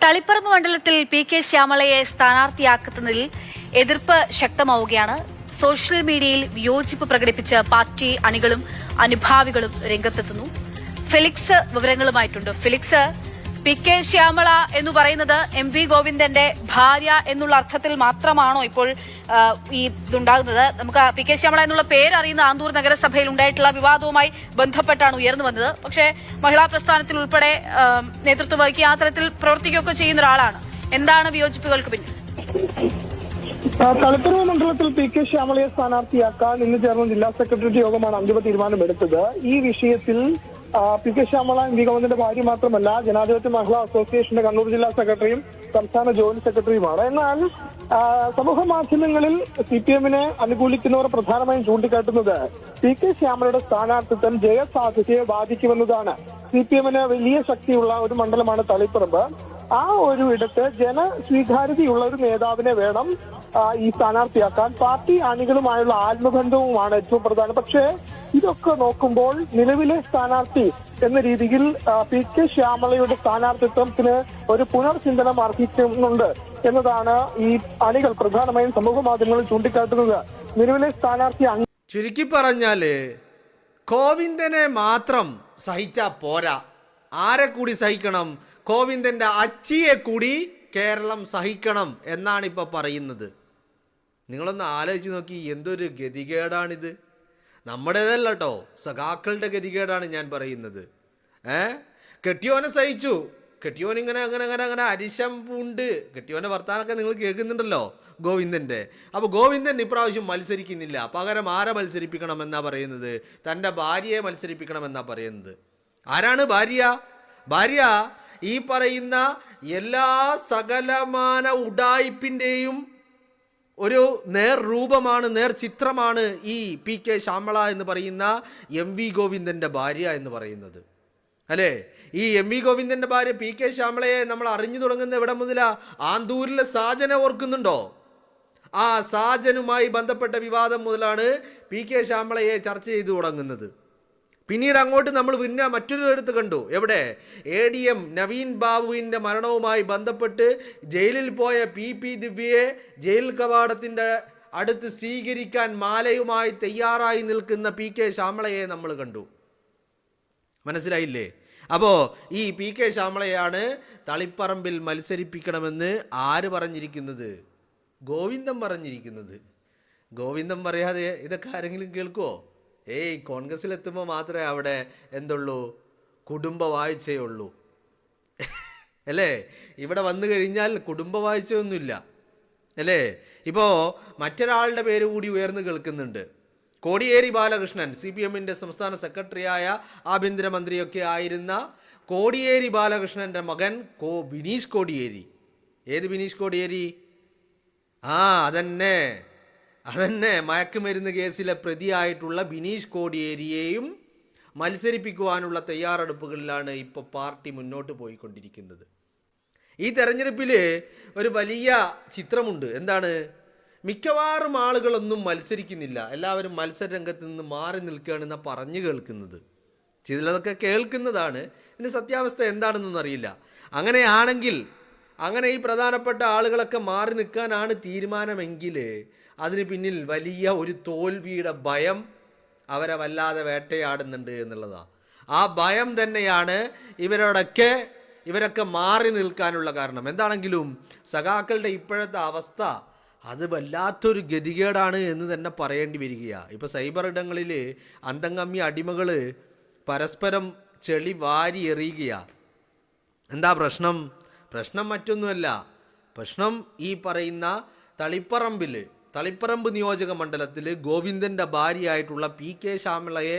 തളിപ്പറമ്പ് മണ്ഡലത്തിൽ പി.കെ. ശ്യാമളയെ സ്ഥാനാർത്ഥിയാക്കുന്നതിൽ എതിർപ്പ് ശക്തമാവുകയാണ്. സോഷ്യൽ മീഡിയയിൽ വിയോജിപ്പ് പ്രകടിപ്പിച്ച് പാർട്ടി അണികളും അനുഭാവികളും രംഗത്തെത്തുന്നു. ഫെലിക്സ് വിവരങ്ങളുമായിട്ടുണ്ട്. Felix, P K. ശ്യാമള എന്ന് പറയുന്നത് എം.വി. ഗോവിന്ദന്റെ ഭാര്യ എന്നുള്ള അർത്ഥത്തിൽ മാത്രമാണോ ഇപ്പോൾ ഈ ഇതുണ്ടാകുന്നത്? നമുക്ക് പി.കെ. ശ്യാമള എന്നുള്ള പേരറിയുന്ന ആന്തൂർ നഗരസഭയിൽ ഉണ്ടായിട്ടുള്ള വിവാദവുമായി ബന്ധപ്പെട്ടാണ് ഉയർന്നു വന്നത്. പക്ഷേ മഹിളാ പ്രസ്ഥാനത്തിൽ ഉൾപ്പെടെ നേതൃത്വം വഹിക്കുക, ആ തരത്തിൽ പ്രവർത്തിക്കുകയൊക്കെ ചെയ്യുന്ന ഒരാളാണ്. എന്താണ് വിയോജിപ്പുകൾക്ക് പിന്നിൽ? തളിപ്പറമ്പ് മണ്ഡലത്തിൽ പി.കെ. ശ്യാമളയെ സ്ഥാനാർത്ഥിയാക്കാൻ ഇന്ന് ചേർന്ന ജില്ലാ സെക്രട്ടേറിയറ്റ് യോഗമാണ് അന്തിമ തീരുമാനമെടുത്തത്. ഈ വിഷയത്തിൽ പി.കെ. ശ്യാമള എം.വി. ഗോവിന്ദന്റെ ഭാര്യ മാത്രമല്ല, ജനാധിപത്യ മഹിളാ അസോസിയേഷന്റെ കണ്ണൂർ ജില്ലാ സെക്രട്ടറിയും സംസ്ഥാന ജോയിന്റ് സെക്രട്ടറിയുമാണ്. എന്നാൽ സമൂഹ മാധ്യമങ്ങളിൽ CPM-നെ അനുകൂലിക്കുന്നവർ പ്രധാനമായും ചൂണ്ടിക്കാട്ടുന്നത് പി.കെ. ശ്യാമളയുടെ സ്ഥാനാർത്ഥിത്വം ജയസാധ്യതയെ ബാധിക്കുമെന്നതാണ്. CPM-ന് വലിയ ശക്തിയുള്ള ഒരു മണ്ഡലമാണ് തളിപ്പറമ്പ്. ആ ഒരു ഇടത്ത് ജനസ്വീകാര്യതയുള്ള ഒരു നേതാവിനെ വേണം ഈ സ്ഥാനാർത്ഥിയാക്കാൻ. പാർട്ടി അണികളുമായുള്ള ആത്മബന്ധവുമാണ് ഏറ്റവും പ്രധാനം. പക്ഷേ ഇതൊക്കെ നോക്കുമ്പോൾ നിലവിലെ സ്ഥാനാർത്ഥി എന്ന രീതിയിൽ പി.കെ. ശ്യാമളയുടെ സ്ഥാനാർത്ഥിത്വത്തിന് ഒരു പുനർചിന്തനം അർഹിക്കുന്നുണ്ട് എന്നതാണ് ഈ അണികൾ പ്രധാനമായും സമൂഹ മാധ്യമങ്ങളിൽ ചൂണ്ടിക്കാട്ടുന്നത്. നിലവിലെ സ്ഥാനാർത്ഥി ചുരുക്കി പറഞ്ഞാല് ഗോവിന്ദനെ മാത്രം സഹിച്ചാ പോരാ, ആരെ കൂടി സഹിക്കണം? ഗോവിന്ദന്റെ അച്ചിയെ കൂടി കേരളം സഹിക്കണം എന്നാണ് ഇപ്പൊ പറയുന്നത്. നിങ്ങളൊന്ന് ആലോചിച്ച് നോക്കി, എന്തൊരു ഗതികേടാണിത്. നമ്മുടേതല്ല കേട്ടോ, സഖാക്കളുടെ ഗതികേടാണ് ഞാൻ പറയുന്നത്. കെട്ടിയോനെ സഹിച്ചു, കെട്ടിയോൻ ഇങ്ങനെ അങ്ങനെ അങ്ങനെ അങ്ങനെ അരിശം പൂണ്ട്, കെട്ടിയോന്റെ വർത്താനൊക്കെ നിങ്ങൾ കേൾക്കുന്നുണ്ടല്ലോ ഗോവിന്ദന്റെ. അപ്പോൾ ഗോവിന്ദൻ ഇപ്രാവശ്യം മത്സരിക്കുന്നില്ല. പകരം ആരെ മത്സരിപ്പിക്കണം എന്നാ പറയുന്നത്? തൻ്റെ ഭാര്യയെ മത്സരിപ്പിക്കണം എന്നാ പറയുന്നത്. ആരാണ് ഭാര്യ? ഭാര്യ ഈ പറയുന്ന എല്ലാ സകലമാന ഉഡായിപ്പിൻ്റെയും ഒരു നേർരൂപമാണ്, നേർചിത്രമാണ് ഈ പി.കെ. ശ്യാമള എന്ന് പറയുന്ന എം.വി. ഗോവിന്ദൻ്റെ ഭാര്യ എന്ന് പറയുന്നത്, അല്ലേ? ഈ എം.വി. ഗോവിന്ദൻ്റെ ഭാര്യ പി.കെ. ശ്യാമളയെ നമ്മൾ അറിഞ്ഞു തുടങ്ങുന്ന എവിടെ മുതലാ? ആന്തൂരിലെ സാജനെ ഓർക്കുന്നുണ്ടോ? ആ സാജനുമായി ബന്ധപ്പെട്ട വിവാദം മുതലാണ് പി.കെ. ശ്യാമളയെ ചർച്ച ചെയ്തു തുടങ്ങുന്നത്. പിന്നീട് അങ്ങോട്ട് നമ്മൾ പിന്നെ മറ്റൊരു ഇടത്ത് കണ്ടു. എവിടെ? ADM നവീൻ ബാബുവിൻ്റെ മരണവുമായി ബന്ധപ്പെട്ട് ജയിലിൽ പോയ പി ദിവ്യയെ ജയിൽ കവാടത്തിൻ്റെ അടുത്ത് സ്വീകരിക്കാൻ മാലയുമായി തയ്യാറായി നിൽക്കുന്ന പി.കെ. ശ്യാമളയെ നമ്മൾ കണ്ടു. മനസ്സിലായില്ലേ? അപ്പോൾ ഈ പി.കെ. ശ്യാമളയാണ് തളിപ്പറമ്പിൽ മത്സരിപ്പിക്കണമെന്ന് ആര് പറഞ്ഞിരിക്കുന്നത്? ഗോവിന്ദൻ പറഞ്ഞിരിക്കുന്നത്. ഗോവിന്ദൻ പറയാതെ ഇതൊക്കെ ആരെങ്കിലും കേൾക്കുമോ? കോൺഗ്രസിലെത്തുമ്പോൾ മാത്രമേ അവിടെ എന്തുള്ളൂ? കുടുംബവാഴ്ചയുള്ളൂ, അല്ലേ? ഇവിടെ വന്നു കഴിഞ്ഞാൽ കുടുംബവാഴ്ചയൊന്നുമില്ല, അല്ലേ? ഇപ്പോൾ മറ്റൊരാളുടെ പേര് കൂടി ഉയർന്നു കേൾക്കുന്നുണ്ട്. കോടിയേരി ബാലകൃഷ്ണൻ, CPM-ൻ്റെ സംസ്ഥാന സെക്രട്ടറിയായ ആഭ്യന്തരമന്ത്രിയൊക്കെ ആയിരുന്ന കോടിയേരി ബാലകൃഷ്ണൻ്റെ മകൻ ബിനീഷ് കോടിയേരി. ഏത് ബിനീഷ് കോടിയേരി? അതന്നെ മയക്കുമരുന്ന് കേസിലെ പ്രതിയായിട്ടുള്ള ബിനീഷ് കോടിയേരിയെയും മത്സരിപ്പിക്കുവാനുള്ള തയ്യാറെടുപ്പുകളിലാണ് ഇപ്പോൾ പാർട്ടി മുന്നോട്ട് പോയിക്കൊണ്ടിരിക്കുന്നത്. ഈ തെരഞ്ഞെടുപ്പിൽ ഒരു വലിയ ചിത്രമുണ്ട്. എന്താണ്? മിക്കവാറും ആളുകളൊന്നും മത്സരിക്കുന്നില്ല, എല്ലാവരും മത്സരരംഗത്ത് നിന്ന് മാറി നിൽക്കുകയാണെന്നാണ് പറഞ്ഞു കേൾക്കുന്നത്. ചിലതൊക്കെ കേൾക്കുന്നതാണ്, ഇതിൻ്റെ സത്യാവസ്ഥ എന്താണെന്നൊന്നും അറിയില്ല. അങ്ങനെയാണെങ്കിൽ, അങ്ങനെ ഈ പ്രധാനപ്പെട്ട ആളുകളൊക്കെ മാറി നിൽക്കാനാണ് തീരുമാനമെങ്കിൽ അതിന് പിന്നിൽ വലിയ ഒരു തോൽവിയുടെ ഭയം അവരെ വല്ലാതെ വേട്ടയാടുന്നുണ്ട് എന്നുള്ളതാണ്. ആ ഭയം തന്നെയാണ് ഇവരൊക്കെ മാറി നിൽക്കാനുള്ള കാരണം. എന്താണെങ്കിലും സഖാക്കളുടെ ഇപ്പോഴത്തെ അവസ്ഥ അത് വല്ലാത്തൊരു ഗതികേടാണ് എന്ന് തന്നെ പറയേണ്ടി വരികയാണ്. ഇപ്പോൾ സൈബർ ഇടങ്ങളിൽ അന്തംഗമ്യ അടിമകൾ പരസ്പരം ചെളി വാരി എറിയുകയാണ്. എന്താ പ്രശ്നം? പ്രശ്നം മറ്റൊന്നുമല്ല. പ്രശ്നം ഈ പറയുന്ന തളിപ്പറമ്പ് നിയോജക മണ്ഡലത്തിൽ ഗോവിന്ദൻ്റെ ഭാര്യയായിട്ടുള്ള പി.കെ. ശ്യാമളയെ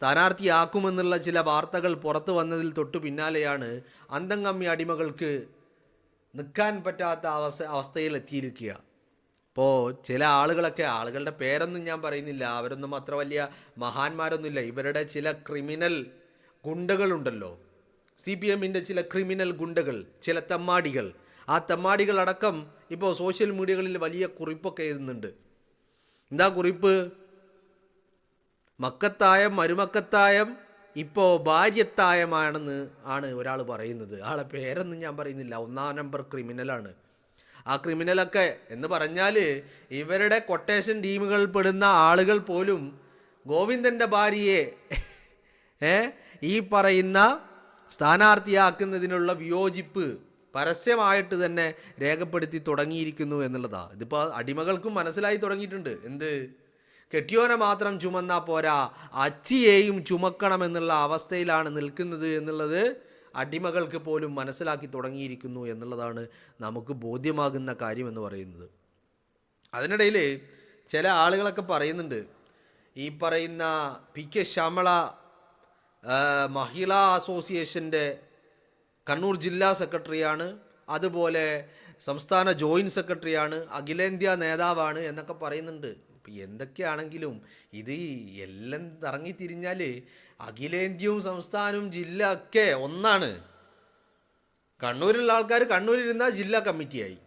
സ്ഥാനാർത്ഥിയാക്കുമെന്നുള്ള ചില വാർത്തകൾ പുറത്തു വന്നതിൽ തൊട്ടു പിന്നാലെയാണ് അന്തംഗമ്യ അടിമകൾക്ക് നിൽക്കാൻ പറ്റാത്ത അവസ്ഥയിൽ എത്തിയിരിക്കുക. അപ്പോൾ ചില ആളുകളുടെ പേരൊന്നും ഞാൻ പറയുന്നില്ല, അവരൊന്നും അത്ര വലിയ മഹാന്മാരൊന്നുമില്ല. ഇവരുടെ ചില ക്രിമിനൽ ഗുണ്ടകളുണ്ടല്ലോ, CPM-ൻ്റെ ചില ക്രിമിനൽ ഗുണ്ടകൾ, ചില തെമ്മാടികൾ. ആ തെമ്മാടികളടക്കം ഇപ്പോൾ സോഷ്യൽ മീഡിയകളിൽ വലിയ കുറിപ്പൊക്കെ എഴുതുന്നുണ്ട്. എന്താ കുറിപ്പ്? മക്കത്തായം, മരുമക്കത്തായം, ഇപ്പോൾ ഭാര്യത്തായമാണെന്ന് ആണ് ഒരാൾ പറയുന്നത്. ആളെ പേരൊന്നും ഞാൻ പറയുന്നില്ല, 1-ാം നമ്പർ ക്രിമിനലാണ്. ആ ക്രിമിനലൊക്കെ എന്ന് പറഞ്ഞാൽ ഇവരുടെ കൊട്ടേഷൻ ടീമുകളിൽ പെടുന്ന ആളുകൾ പോലും ഗോവിന്ദൻ്റെ ഭാര്യയെ ഈ പറയുന്ന സ്ഥാനാർത്ഥിയാക്കുന്നതിനുള്ള വിയോജിപ്പ് പരസ്യമായിട്ട് തന്നെ രേഖപ്പെടുത്തി തുടങ്ങിയിരിക്കുന്നു എന്നുള്ളതാണ്. ഇതിപ്പോൾ അടിമകൾക്കും മനസ്സിലായി തുടങ്ങിയിട്ടുണ്ട്. എന്ത്, കെട്ടിയോനെ മാത്രം ചുമന്നാ പോരാ, അച്ചിയെയും ചുമക്കണമെന്നുള്ള അവസ്ഥയിലാണ് നിൽക്കുന്നത് എന്നുള്ളത് അടിമകൾക്ക് പോലും മനസ്സിലാക്കി തുടങ്ങിയിരിക്കുന്നു എന്നുള്ളതാണ് നമുക്ക് ബോധ്യമാകുന്ന കാര്യം എന്ന് പറയുന്നത്. അതിനിടയിൽ ചില ആളുകളൊക്കെ പറയുന്നുണ്ട്, ഈ പറയുന്ന പി.കെ. ശ്യാമള മഹിളാ അസോസിയേഷൻ്റെ കണ്ണൂർ ജില്ലാ സെക്രട്ടറിയാണ്, അതുപോലെ സംസ്ഥാന ജോയിൻറ്റ് സെക്രട്ടറിയാണ്, അഖിലേന്ത്യാ നേതാവാണ് എന്നൊക്കെ പറയുന്നുണ്ട്. ഇപ്പം എന്തൊക്കെയാണെങ്കിലും ഇത് എല്ലാം ഇറങ്ങിത്തിരിഞ്ഞാൽ അഖിലേന്ത്യയും സംസ്ഥാനവും ജില്ല ഒക്കെ ഒന്നാണ്. കണ്ണൂരിലുള്ള ആൾക്കാർ കണ്ണൂരിരുന്നാൽ ജില്ലാ കമ്മിറ്റിയായി,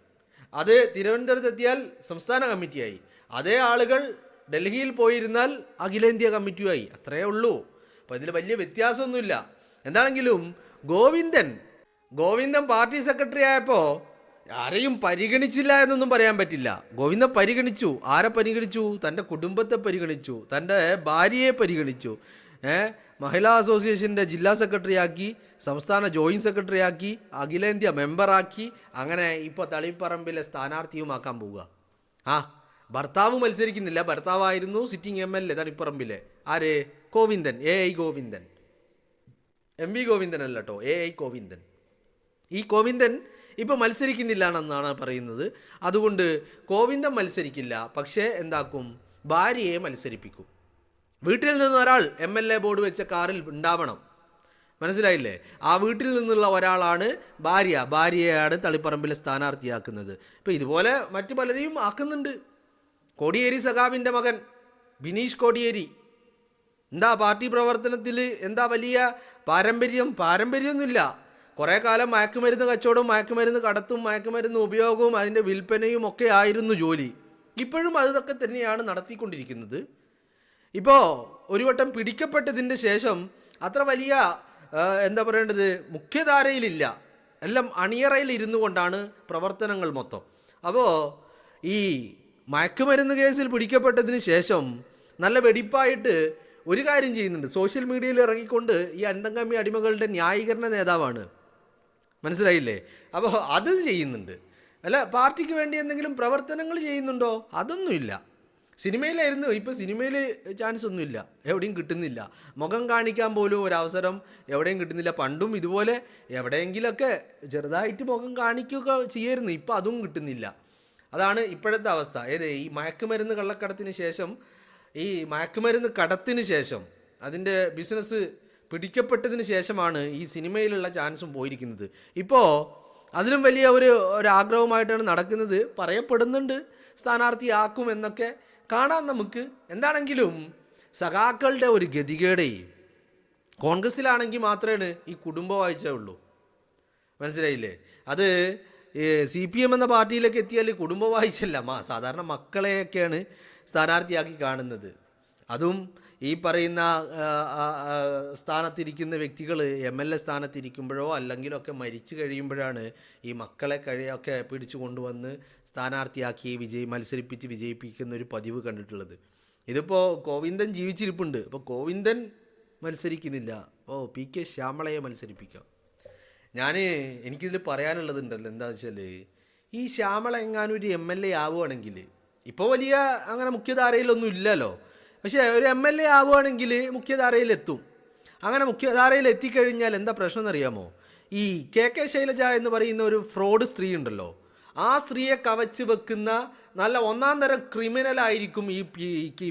അത് തിരുവനന്തപുരത്തെത്തിയാൽ സംസ്ഥാന കമ്മിറ്റിയായി, അതേ ആളുകൾ ഡൽഹിയിൽ പോയിരുന്നാൽ അഖിലേന്ത്യാ കമ്മിറ്റിയായി. അത്രയേ ഉള്ളൂ. അപ്പോൾ ഇതിൽ വലിയ വ്യത്യാസമൊന്നുമില്ല. എന്താണെങ്കിലും ഗോവിന്ദൻ പാർട്ടി സെക്രട്ടറി ആയപ്പോൾ ആരെയും പരിഗണിച്ചില്ല എന്നൊന്നും പറയാൻ പറ്റില്ല. ഗോവിന്ദൻ പരിഗണിച്ചു. ആരെ പരിഗണിച്ചു? തൻ്റെ കുടുംബത്തെ പരിഗണിച്ചു, തൻ്റെ ഭാര്യയെ പരിഗണിച്ചു. മഹിളാ അസോസിയേഷൻ്റെ ജില്ലാ സെക്രട്ടറിയാക്കി, സംസ്ഥാന ജോയിൻറ്റ് സെക്രട്ടറിയാക്കി, അഖിലേന്ത്യാ മെമ്പറാക്കി, അങ്ങനെ ഇപ്പോൾ തളിപ്പറമ്പിലെ സ്ഥാനാർത്ഥിയുമാക്കാൻ പോവുക. ഭർത്താവ് മത്സരിക്കുന്നില്ല, ഭർത്താവായിരുന്നു സിറ്റിംഗ് MLA തളിപ്പറമ്പിലെ. ആര്? ഗോവിന്ദൻ, AI ഗോവിന്ദൻ, MV ഗോവിന്ദൻ അല്ല കേട്ടോ, AI ഗോവിന്ദൻ. ഈ ഗോവിന്ദൻ ഇപ്പോൾ മത്സരിക്കുന്നില്ല എന്നാണ് പറയുന്നത്. അതുകൊണ്ട് ഗോവിന്ദൻ മത്സരിക്കില്ല, പക്ഷേ എന്താക്കും, ഭാര്യയെ മത്സരിപ്പിക്കും. വീട്ടിൽ നിന്ന് ഒരാൾ MLA ബോർഡ് വെച്ച കാറിൽ ഉണ്ടാവണം, മനസ്സിലായില്ലേ? ആ വീട്ടിൽ നിന്നുള്ള ഒരാളാണ് ഭാര്യയെയാണ് തളിപ്പറമ്പിലെ സ്ഥാനാർത്ഥിയാക്കുന്നത്. ഇപ്പോൾ ഇതുപോലെ മറ്റു പലരെയും ആക്കുന്നുണ്ട്. കോടിയേരി സഖാവിൻ്റെ മകൻ ബിനീഷ് കോടിയേരി എന്താ പാർട്ടി പ്രവർത്തനത്തിൽ എന്താ വലിയ പാരമ്പര്യമൊന്നുമില്ല. കുറേ കാലം മയക്കുമരുന്ന് കച്ചവടവും മയക്കുമരുന്ന് കടത്തും മയക്കുമരുന്ന് ഉപയോഗവും അതിൻ്റെ വിൽപ്പനയും ഒക്കെ ആയിരുന്നു ജോലി. ഇപ്പോഴും അതൊക്കെ തന്നെയാണ് നടത്തിക്കൊണ്ടിരിക്കുന്നത്. ഇപ്പോൾ ഒരു വട്ടം പിടിക്കപ്പെട്ടതിൻ്റെ ശേഷം അത്ര വലിയ എന്താ പറയേണ്ടത്, മുഖ്യധാരയിലില്ല, എല്ലാം അണിയറയിൽ ഇരുന്നു കൊണ്ടാണ് പ്രവർത്തനങ്ങൾ മൊത്തം. അപ്പോൾ ഈ മയക്കുമരുന്ന് കേസിൽ പിടിക്കപ്പെട്ടതിന് ശേഷം നല്ല വെടിപ്പായിട്ട് ഒരു കാര്യം ചെയ്യുന്നുണ്ട്. സോഷ്യൽ മീഡിയയിൽ ഇറങ്ങിക്കൊണ്ട് ഈ അന്തംഗമി അടിമകളുടെ ന്യായീകരണ നേതാവാണ്, മനസ്സിലായില്ലേ? അപ്പോൾ അത് ചെയ്യുന്നുണ്ട്. അല്ല, പാർട്ടിക്ക് വേണ്ടി എന്തെങ്കിലും പ്രവർത്തനങ്ങൾ ചെയ്യുന്നുണ്ടോ? അതൊന്നുമില്ല. സിനിമയിലായിരുന്നു, ഇപ്പോൾ സിനിമയിൽ ചാൻസ് ഒന്നുമില്ല, എവിടെയും കിട്ടുന്നില്ല. മുഖം കാണിക്കാൻ പോലും ഒരവസരം എവിടെയും കിട്ടുന്നില്ല. പണ്ടും ഇതുപോലെ എവിടെയെങ്കിലുമൊക്കെ ചെറുതായിട്ട് മുഖം കാണിക്കുകയൊക്കെ ചെയ്യായിരുന്നു, ഇപ്പോൾ അതും കിട്ടുന്നില്ല. അതാണ് ഇപ്പോഴത്തെ അവസ്ഥ. ഈ മയക്കുമരുന്ന് കള്ളക്കടത്തിന് ശേഷം, ഈ മയക്കുമരുന്ന് കടത്തിന് ശേഷം, അതിൻ്റെ ബിസിനസ് പിടിക്കപ്പെട്ടതിന് ശേഷമാണ് ഈ സിനിമയിലുള്ള ചാൻസും പോയിരിക്കുന്നത്. ഇപ്പോൾ അതിലും വലിയ ഒരു ആഗ്രഹമായിട്ടാണ് നടക്കുന്നത്. പറയപ്പെടുന്നുണ്ട് സ്ഥാനാർത്ഥിയാക്കും എന്നൊക്കെ. കാണാം നമുക്ക്. എന്താണെങ്കിലും സഖാക്കളുടെ ഒരു ഗതികേടേ, കോൺഗ്രസ്സിലാണെങ്കിൽ മാത്രമേ ഈ കുടുംബ വാഴ്ച ഉള്ളൂ, മനസ്സിലായില്ലേ? അത് CPM എന്ന പാർട്ടിയിലേക്ക് എത്തിയാൽ കുടുംബ വാഴ്ചയല്ല, സാധാരണ മക്കളെയൊക്കെയാണ് സ്ഥാനാർത്ഥിയാക്കി കാണുന്നത്. അതും ഈ പറയുന്ന സ്ഥാനത്തിരിക്കുന്ന വ്യക്തികൾ MLA സ്ഥാനത്തിരിക്കുമ്പോഴോ അല്ലെങ്കിലൊക്കെ മരിച്ചു കഴിയുമ്പോഴാണ് ഈ മക്കളെ ഒക്കെ പിടിച്ചു കൊണ്ടുവന്ന് സ്ഥാനാർത്ഥിയാക്കി മത്സരിപ്പിച്ച് വിജയിപ്പിക്കുന്ന ഒരു പതിവ് കണ്ടിട്ടുള്ളത്. ഇതിപ്പോൾ ഗോവിന്ദൻ ജീവിച്ചിരിപ്പുണ്ട്, അപ്പോൾ ഗോവിന്ദൻ മത്സരിക്കുന്നില്ല, P.K. ശ്യാമളയെ മത്സരിപ്പിക്കാം. എനിക്കിതിൽ പറയാനുള്ളതുണ്ടല്ലോ, എന്താണെന്ന് വെച്ചാൽ ഈ ശ്യാമള എങ്ങാനും ഒരു MLA ആവുകയാണെങ്കിൽ, ഇപ്പോൾ വലിയ അങ്ങനെ മുഖ്യധാരയിലൊന്നും ഇല്ലല്ലോ, പക്ഷേ ഒരു MLA ആവുകയാണെങ്കിൽ മുഖ്യധാരയിലെത്തും. അങ്ങനെ മുഖ്യധാരയിൽ എത്തിക്കഴിഞ്ഞാൽ എന്താ പ്രശ്നം എന്നറിയാമോ? ഈ KK ശൈലജ എന്ന് പറയുന്ന ഒരു ഫ്രോഡ് സ്ത്രീ ഉണ്ടല്ലോ, ആ സ്ത്രീയെ കവച്ച് വെക്കുന്ന നല്ല 1-ാം തരം ക്രിമിനലായിരിക്കും ഈ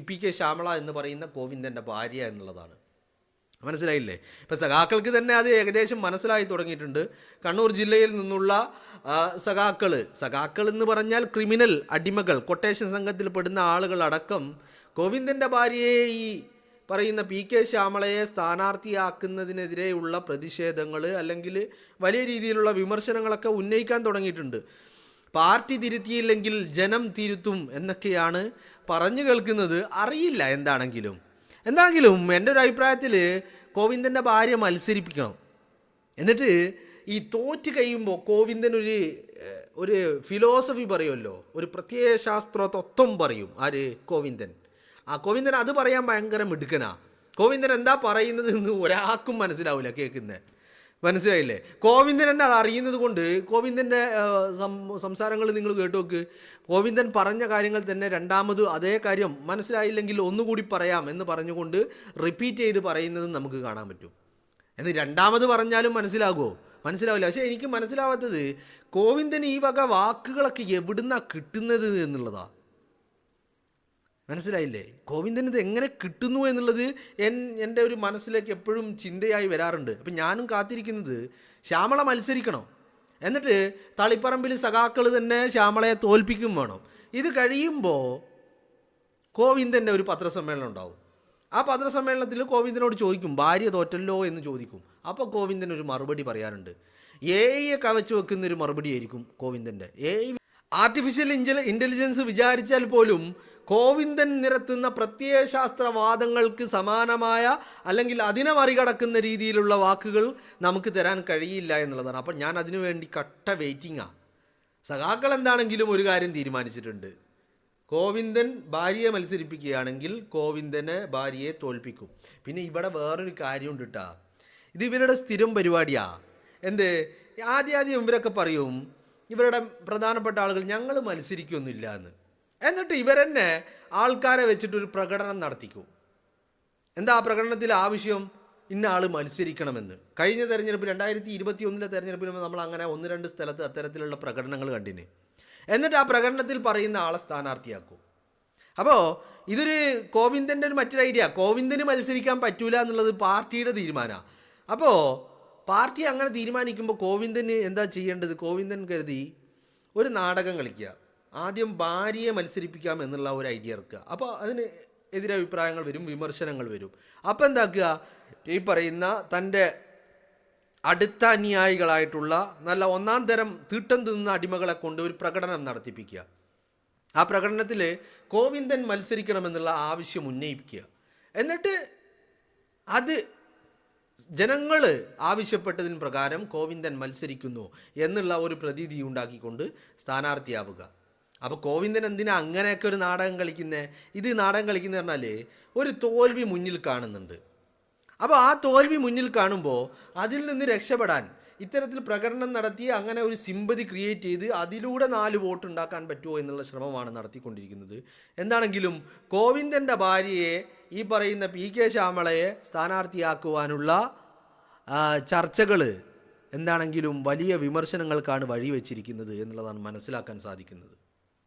P.K. ശ്യാമള എന്ന് പറയുന്ന ഗോവിന്ദൻ്റെ ഭാര്യ എന്നുള്ളതാണ്. മനസ്സിലായില്ലേ? ഇപ്പം സഖാക്കൾക്ക് തന്നെ അത് ഏകദേശം മനസ്സിലായി തുടങ്ങിയിട്ടുണ്ട്. കണ്ണൂർ ജില്ലയിൽ നിന്നുള്ള സഖാക്കൾ എന്ന് പറഞ്ഞാൽ ക്രിമിനൽ അടിമകൾ, കൊട്ടേഷൻ സംഘത്തിൽ പെടുന്ന ആളുകളടക്കം ഗോവിന്ദൻ്റെ ഭാര്യയെ ഈ പറയുന്ന P.K. ശ്യാമളയെ സ്ഥാനാർത്ഥിയാക്കുന്നതിനെതിരെയുള്ള പ്രതിഷേധങ്ങൾ അല്ലെങ്കിൽ വലിയ രീതിയിലുള്ള വിമർശനങ്ങളൊക്കെ ഉന്നയിക്കാൻ തുടങ്ങിയിട്ടുണ്ട്. പാർട്ടി തിരുത്തിയില്ലെങ്കിൽ ജനം തിരുത്തും എന്നൊക്കെയാണ് പറഞ്ഞു കേൾക്കുന്നത്. അറിയില്ല എന്താണെങ്കിലും എൻ്റെ ഒരു അഭിപ്രായത്തിൽ ഗോവിന്ദൻ്റെ ഭാര്യ മത്സരിപ്പിക്കണം. എന്നിട്ട് ഈ തോറ്റ് കഴിയുമ്പോൾ ഗോവിന്ദൻ ഒരു ഫിലോസഫി പറയുമല്ലോ, ഒരു പ്രത്യയശാസ്ത്ര തത്വം പറയും. ആര്? ഗോവിന്ദൻ. ആ ഗോവിന്ദൻ അത് പറയാൻ ഭയങ്കര മിടുക്കനാ. ഗോവിന്ദൻ എന്താ പറയുന്നത് എന്ന് ഒരാൾക്കും മനസ്സിലാവില്ല കേൾക്കുന്നത്. മനസ്സിലായില്ലേ? ഗോവിന്ദൻ തന്നെ അത് അറിയുന്നത് കൊണ്ട് ഗോവിന്ദൻ്റെ സംസാരങ്ങൾ നിങ്ങൾ കേട്ടു നോക്ക്. ഗോവിന്ദൻ പറഞ്ഞ കാര്യങ്ങൾ തന്നെ രണ്ടാമത് അതേ കാര്യം മനസ്സിലായില്ലെങ്കിൽ ഒന്നുകൂടി പറയാം എന്ന് പറഞ്ഞുകൊണ്ട് റിപ്പീറ്റ് ചെയ്ത് പറയുന്നത് നമുക്ക് കാണാൻ പറ്റും. എന്ന് രണ്ടാമത് പറഞ്ഞാലും മനസ്സിലാകുമോ? മനസ്സിലാവില്ല. പക്ഷേ എനിക്ക് മനസ്സിലാവാത്തത് ഗോവിന്ദന് ഈ വക വാക്കുകളൊക്കെ എവിടുന്നാ കിട്ടുന്നത് എന്നുള്ളതാ. മനസ്സിലായില്ലേ? ഗോവിന്ദന് ഇത് എങ്ങനെ കിട്ടുന്നു എന്നുള്ളത് എൻ്റെ ഒരു മനസ്സിലേക്ക് എപ്പോഴും ചിന്തയായി വരാറുണ്ട്. അപ്പം ഞാനും കാത്തിരിക്കുന്നത് ശ്യാമള മത്സരിക്കണം, എന്നിട്ട് തളിപ്പറമ്പിൽ സഖാക്കൾ തന്നെ ശ്യാമളയെ തോൽപ്പിക്കും വേണം. ഇത് കഴിയുമ്പോൾ ഗോവിന്ദൻ്റെ ഒരു പത്രസമ്മേളനം ഉണ്ടാവും. ആ പത്രസമ്മേളനത്തിൽ ഗോവിന്ദനോട് ചോദിക്കും, ഭാര്യ തോറ്റല്ലോ എന്ന് ചോദിക്കും. അപ്പോൾ ഗോവിന്ദൻ ഒരു മറുപടി പറയാറുണ്ട്. എഐയെ കവച്ച് വെക്കുന്നൊരു മറുപടി ആയിരിക്കും ഗോവിന്ദൻ്റെ. ആർട്ടിഫിഷ്യൽ ഇൻ്റലിജൻസ് വിചാരിച്ചാൽ പോലും ഗോവിന്ദൻ നിരത്തുന്ന പ്രത്യയശാസ്ത്രവാദങ്ങൾക്ക് സമാനമായ അല്ലെങ്കിൽ അതിനെ മറികടക്കുന്ന രീതിയിലുള്ള വാക്കുകൾ നമുക്ക് തരാൻ കഴിയില്ല എന്നുള്ളതാണ്. അപ്പം ഞാൻ അതിനു വേണ്ടി കട്ട വെയിറ്റിംഗാണ്. സഖാക്കൾ എന്താണെങ്കിലും ഒരു കാര്യം തീരുമാനിച്ചിട്ടുണ്ട്. ഗോവിന്ദൻ ഭാര്യയെ മത്സരിപ്പിക്കുകയാണെങ്കിൽ ഗോവിന്ദനെ ഭാര്യയെ തോൽപ്പിക്കും. പിന്നെ ഇവിടെ വേറൊരു കാര്യമുണ്ട് കേട്ടോ, ഇത് ഇവരുടെ സ്ഥിരം പരിപാടിയാണ്. എന്ത്? ആദ്യം ഇവരൊക്കെ പറയും, ഇവരുടെ പ്രധാനപ്പെട്ട ആളുകൾ, ഞങ്ങൾ മത്സരിക്കൊന്നുമില്ല എന്ന്. എന്നിട്ട് ഇവരെന്നെ ആൾക്കാരെ വെച്ചിട്ടൊരു പ്രകടനം നടത്തിക്കും. എന്താ ആ പ്രകടനത്തിൽ ആവശ്യം? ഇന്ന ആൾ മത്സരിക്കണമെന്ന്. കഴിഞ്ഞ തെരഞ്ഞെടുപ്പ് 2021 തെരഞ്ഞെടുപ്പിൽ നമ്മൾ അങ്ങനെ 1-2 സ്ഥലത്ത് അത്തരത്തിലുള്ള പ്രകടനങ്ങൾ കണ്ടിന്. എന്നിട്ട് ആ പ്രകടനത്തിൽ പറയുന്ന ആളെ സ്ഥാനാർത്ഥിയാക്കും. അപ്പോൾ ഇതൊരു ഗോവിന്ദൻ്റെ ഒരു മറ്റൊരു ഐഡിയ. ഗോവിന്ദന് മത്സരിക്കാൻ പറ്റൂല എന്നുള്ളത് പാർട്ടിയുടെ തീരുമാനമാണ്. അപ്പോൾ പാർട്ടി അങ്ങനെ തീരുമാനിക്കുമ്പോൾ ഗോവിന്ദന് എന്താ ചെയ്യേണ്ടത്? ഗോവിന്ദൻ കരുതി ഒരു നാടകം കളിക്കുക. ആദ്യം ഭാര്യയെ മത്സരിപ്പിക്കാം എന്നുള്ള ഒരു ഐഡിയ ഇറക്കുക. അപ്പോൾ അതിന് എതിരഭിപ്രായങ്ങൾ വരും, വിമർശനങ്ങൾ വരും. അപ്പോൾ എന്താക്കുക? ഈ പറയുന്ന തൻ്റെ അടുത്ത അനുയായികളായിട്ടുള്ള നല്ല ഒന്നാം തരം തീട്ടം തിന്ന അടിമകളെ കൊണ്ട് ഒരു പ്രകടനം നടത്തിപ്പിക്കുക. ആ പ്രകടനത്തിൽ ഗോവിന്ദൻ മത്സരിക്കണമെന്നുള്ള ആവശ്യം ഉന്നയിപ്പിക്കുക. എന്നിട്ട് അത് ജനങ്ങൾ ആവശ്യപ്പെട്ടതിന് പ്രകാരം ഗോവിന്ദൻ മത്സരിക്കുന്നു എന്നുള്ള ഒരു പ്രതീതി ഉണ്ടാക്കിക്കൊണ്ട് സ്ഥാനാർത്ഥിയാവുക. അപ്പോൾ ഗോവിന്ദൻ എന്തിനാ അങ്ങനെയൊക്കെ ഒരു നാടകം കളിക്കുന്നത്? ഇത് നാടകം കളിക്കുന്നത് പറഞ്ഞാൽ ഒരു തോൽവി മുന്നിൽ കാണുന്നുണ്ട്. അപ്പോൾ ആ തോൽവി മുന്നിൽ കാണുമ്പോൾ അതിൽ നിന്ന് രക്ഷപ്പെടാൻ ഇത്തരത്തിൽ പ്രകടനം നടത്തി അങ്ങനെ ഒരു സിമ്പതി ക്രിയേറ്റ് ചെയ്ത് അതിലൂടെ 4 വോട്ട് ഉണ്ടാക്കാൻ പറ്റുമോ എന്നുള്ള ശ്രമമാണ് നടത്തിക്കൊണ്ടിരിക്കുന്നത്. എന്താണെങ്കിലും ഗോവിന്ദൻ്റെ ഭാര്യയെ, ഈ പറയുന്ന PK ശ്യാമളയെ സ്ഥാനാർത്ഥിയാക്കുവാനുള്ള ചർച്ചകൾ എന്താണെങ്കിലും വലിയ വിമർശനങ്ങൾക്കാണ് വഴിവെച്ചിരിക്കുന്നത് എന്നുള്ളതാണ് മനസ്സിലാക്കാൻ സാധിക്കുന്നത്.